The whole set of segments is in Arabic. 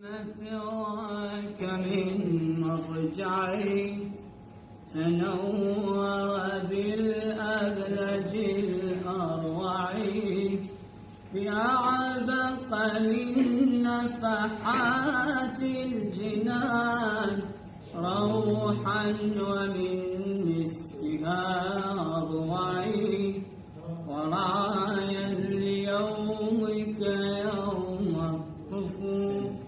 مثواك من مرجعي تنور بالأبلج الأروع بأعبق من نفحات الجنان روحا ومن مسكها أضوعي ورايا ليومك يوم الطفوف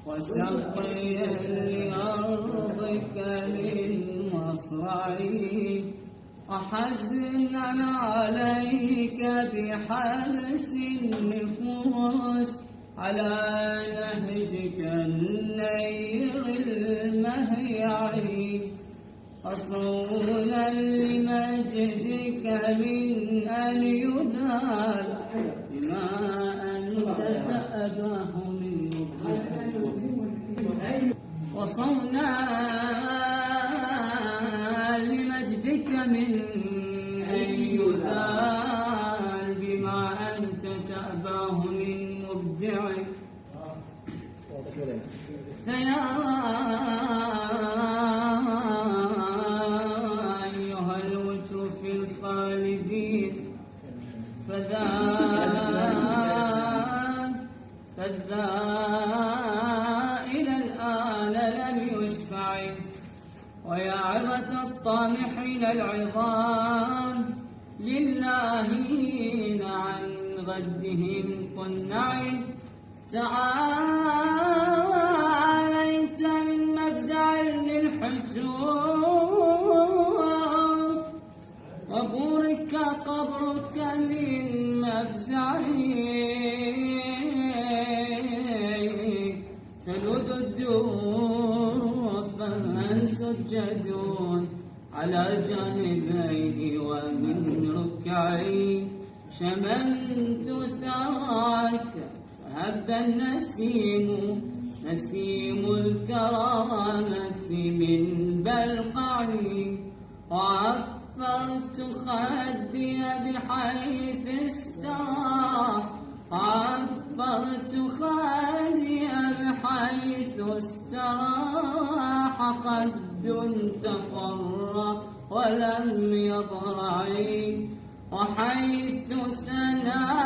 وسقيا لأرضك من مصرعي وحزنا عليك بحبس النفوس على نهجك النير المهيعي أصولا لمجدك من أن يذال بما أنت تأباه منه وصونا لمجدك من أن يذال بما أنت تأباه من مبدعك فيا أيها الوتر في الخالدين فذا إلى الآن لم يشفع ويا عظة الطامحين العظام للاهين عن غدهم قنعي تعاليت من مفزع للحجوف وبورك قبرك من مفزعي تلوذ الدور فمن سجدون على جانبيه ومن ركعي شممت ثراك فهب النسيم نسيم الكرامة من بلقعي وعفرت خدي بحيث استراح عفرت خدي بحيث استراح خد تفرق ولم يضرعي وحيث سنا